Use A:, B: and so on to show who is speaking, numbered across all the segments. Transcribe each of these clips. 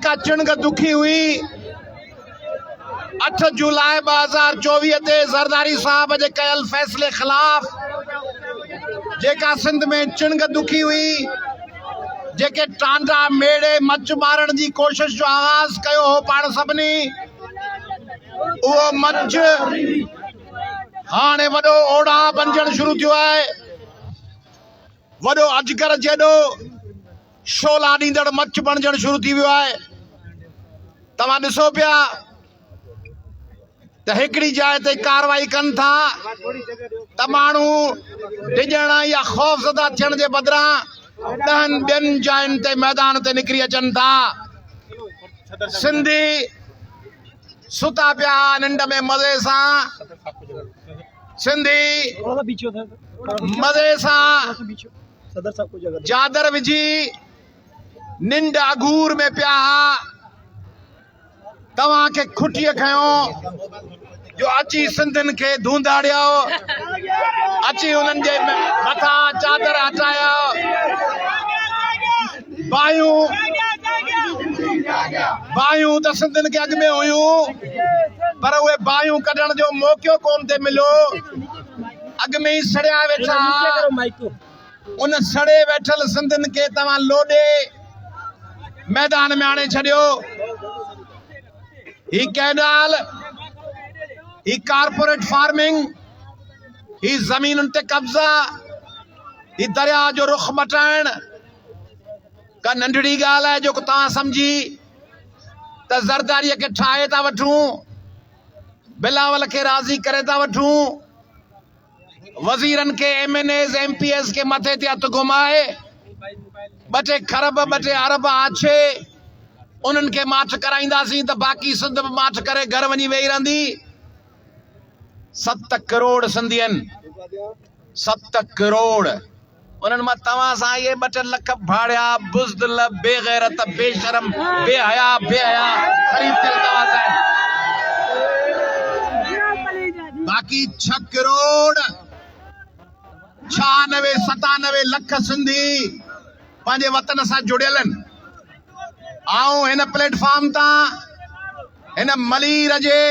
A: जेका चिणग दुखी हुई 8 जुलाई 2024 ते ज़रदारी साहब जे कयल फैसले खिलाफ जेका सिंध में चिणग दुखी हुई, जेके टांडा मेड़े मच मारण जी कोशिश जो आगाज़ कयो हो पाण सभिनी, उहो मच हाणे वॾो ओढ़ा बणजण शुरू थियो आहे। वॾो अजगर जेॾो शोला ॾींदड़ मच बणजण शुरू थी वियो आहे। तव्हां ॾिसो पिया त हिकिड़ी जाइ ते कार्रवाई कनि था त माण्हू डिॼण या ख़ौफ़ज़दा थियण जे बदिरां 10 ॿियनि जायुनि ते मैदान ते निकिरी अचनि था। सिंधी सुता पिया निंड में मज़े सां, सिंधी मज़े सां चादर विझी निंड अगूर में पिया। तव्हां खे खुटीअ खयो जो अची सिंधियुनि खे धूंधाड़ियो, अची उन्हनि जे मथां चादर हटायो, बाहियूं त सिंधियुनि खे अॻु में हुयूं, पर उहे बाहियूं कढण जो मौक़ो कोन ते मिलियो। अॻु में ई सड़िया वेठा, उन सड़े वेठल सिंधियुनि खे तव्हां लोॾे मैदान में आणे छॾियो। ही कैनाल, ही कारपोरेट फार्मिंग, ही ज़मीनुनि ते कब्ज़ा, ही दरिया जो रुख मटाइण का नंढड़ी ॻाल्हि आहे जेको तव्हां सम्झी त ज़रदारीअ खे ठाहे था वठूं, बिलावल खे राज़ी करे था वठूं, वज़ीरनि खे MNAs MPs के मथे ते हथ घुमाए 2 खरब 2 अरब आछे उन्हनि खे माठ कराईंदासीं त बाक़ी सिंध बि माठ करे घर वञी वेही रहंदी। 7 करोड़ सिंधी आहिनि, 7 करोड़। उन्हनि मां तव्हां सां इहे 2 लख भाड़िया बुज़दिल बेगैरत बेशरम बेहया ख़रीद थियल तव्हां सां। बाक़ी 6 करोड़ 96-97 लख सिंधी पंहिंजे वतन सां जुड़ियल आहिनि। ऐं हिन प्लेटफॉर्म तां, हिन मलीर जे,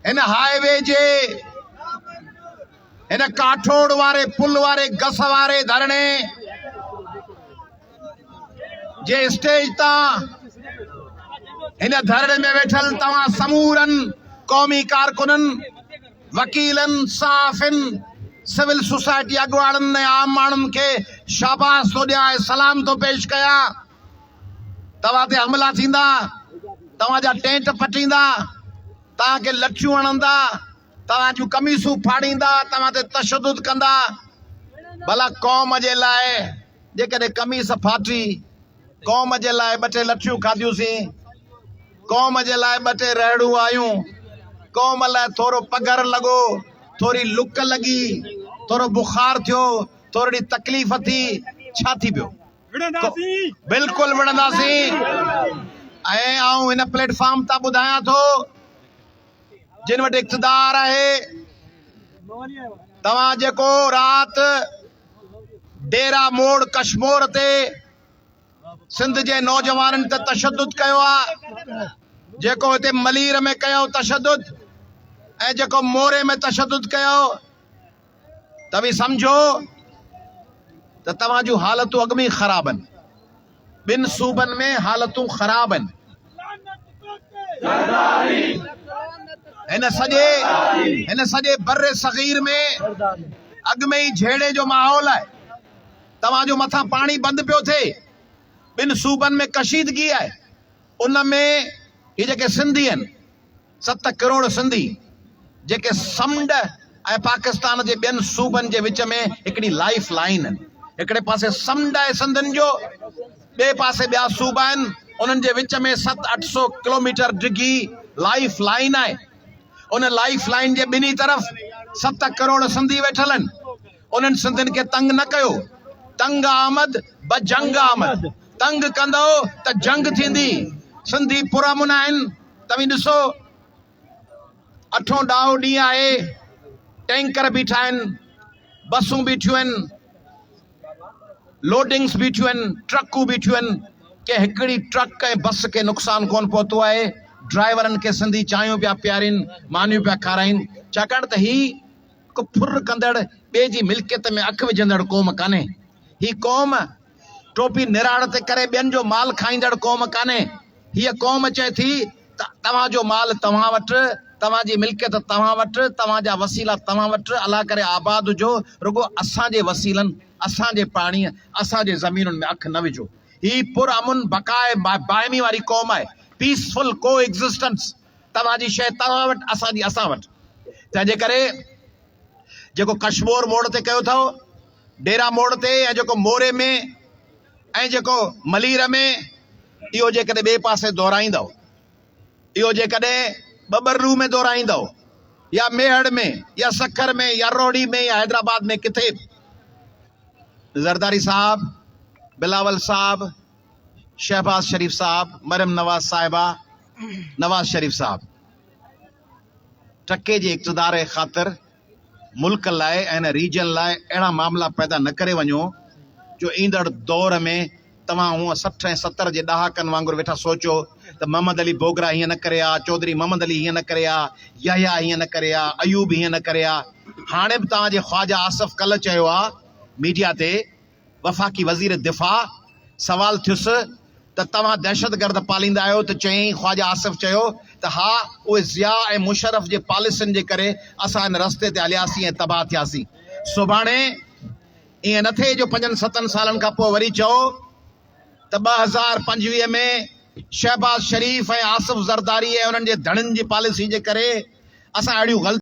A: हिन हाईवे जे, हिन काठोड़ वारे पुल वारे गस वारे धरणे जे स्टेज तां, हिन धरणे में वेठल तव्हां समूरनि क़ौमी कारकुननि, वकीलनि, सहाफ़िन, सिविल सोसाइटी अॻुवाणनि ऐं आम माण्हुनि खे शाबाश थो ॾियां ऐं सलाम थो पेश कयां। तव्हां ते हमला थींदा, तव्हांजा टेंट फटींदा, तव्हांखे लठियूं हणंदा, तव्हां जूं कमीसूं फाड़ींदा, तव्हां ते तशदुद कंदा। भला क़ौम जे लाइ जेकॾहिं कमीस फाटी, क़ौम जे लाइ 2 लठियूं खाधियूंसीं, क़ौम जे लाइ 2 रहड़ूं आयूं, क़ौम लाइ थोरो पघर लॻो, थोरी लुक लॻी, थोरो बुखार थियो, थोरी तकलीफ़ थी, छा थी पियो? बिल्कुलु विढ़ंदासीं। ऐं आऊं हिन प्लेटफॉर्म तां ॿुधायां थो, जिन वटि इक़्तिदार आहे, तव्हां जेको राति डेरा मोड़ कश्मोर ते सिंध जे नौजवाननि ते तशदुद कयो आहे, जेको हिते मलीर में कयो तशदुद ऐं जेको मोरे में तशदुद कयो, त बि सम्झो त तव्हां जूं हालतूं अॻु में ई ख़राब आहिनि। 2 सूबनि में हालतूं ख़राब आहिनि। हिन सॼे बर्रे सग़ीर में अॻु में ई झेड़े जो माहौल आहे। तव्हांजो मथां पाणी बंदि पियो थिए, 2 सूबनि में कशीदगी आहे। उन में इहे जेके सिंधी आहिनि, 7 करोड़ सिंधी, जेके समुंड ऐं पाकिस्तान जे 2 सूबनि जे विच में हिकिड़ी लाइफ लाइन आहिनि। हिकिड़े पासे समुंड आहे सिंधियुनि जो, ॿिए पासे ॿिया सूबा आहिनि, उन्हनि जे विच में 700-800 किलोमीटर डिघी लाइफ लाइन आहे। उन लाइफ लाइन जे ॿिन्ही तरफ़ 7 करोड़ सिंधी वेठल आहिनि। उन्हनि सिंधियुनि खे तंग न कयो। तंग आमद ब जंग आमद, तंग कंदो त जंग थींदी। सिंधी पुरअमन आहिनि। तव्हीं ॾिसो, 8 ॾाहो ॾींहं आहे, टैंकर बीठा आहिनि, बसूं बीठियूं आहिनि, लोडिंग्स बीठियूं आहिनि, ट्रकूं बीठियूं आहिनि, कि हिकिड़ी ट्रक ऐं बस खे नुक़सान कोन पहुतो आहे। ड्राइवरनि खे सिंधी चांहियूं पिया पियारीनि, मानियूं पिया खाराइनि, छाकाणि त ही को फुर कंदड़ ॿिए जी मिल्कियत में अखि विझंदड़ क़ौम कान्हे। ही क़ौम टोपी निराड़ ते करे ॿियनि जो माल खाईंदड़ क़ौम कान्हे। हीअ क़ौम चए थी त तव्हांजो माल तव्हां वटि, तव्हांजी मिल्कियत तव्हां वटि, तव्हांजा वसीला तव्हां वटि, अलाह करे आबाद हुजो, रुगो असांजे वसीलनि, असांजे पाणीअ, असांजे ज़मीनुनि में अखि न विझो। ही पुरअमन बकाए बाइमी वारी क़ौम आहे, पीसफुल को एग्ज़िस्टेंस। तव्हांजी शइ तव्हां वटि, असांजी असां वटि। तंहिंजे करे जेको कशमोर मोड़ ते कयो अथव, डेरा मोड़ ते, ऐं जेको मोरे में, ऐं जेको मलीर में, इहो जेकॾहिं ॿिए पासे दोहराईंदव, इहो जेकॾहिं बबरू में दोहराईंदव, या मेहड़ में, या सखर में, या रोहड़ी में, या हैदराबाद में, किथे ज़रदारी साहब, बिलावल साहब, शहबाज शरीफ साहब, मरियम नवाज साहिबा, नवाज शरीफ साहब, टके जे इक़्तिदार जे ख़ातिर मुल्क लाइ ऐं हिन रीजन लाइ अहिड़ा मामला पैदा न करे वञो जो ईंदड़ दौर में तव्हां हूअं 60 ऐं 70 जे ॾहाकनि वांगुरु वेठा सोचो त मोहम्मद अली बोगरा हीअं न करे आ, चौधरी मोहम्मद अली हीअं न करे आ, याहिया हीअं न करे आ, अयूब हीअं न करे आ। हाणे बि तव्हांजे ख्वाजा आसिफ कल्ह चयो आहे मीडिया ते, वफ़ाक़ी वज़ीर दिफ़ा सवाल थियुसि त तव्हां दहशतगर्द पालींदा आहियो, त चयईं, ख्वाजा आसिफ चयो त हा, उहे ज़िया ऐं मुशर्रफ जे पॉलिसियुनि जे करे असां हिन रस्ते ते हलियासीं ऐं तबाह थियासीं। सुभाणे ईअं न थिए जो 5-7 सालनि खां पोइ वरी चओ त 2025 में शहबाज शरीफ ऐं आसिफ ज़रदारी ऐं उन्हनि जे धड़नि जी पॉलिसी जे करे असां अहिड़ियूं ग़लतियूं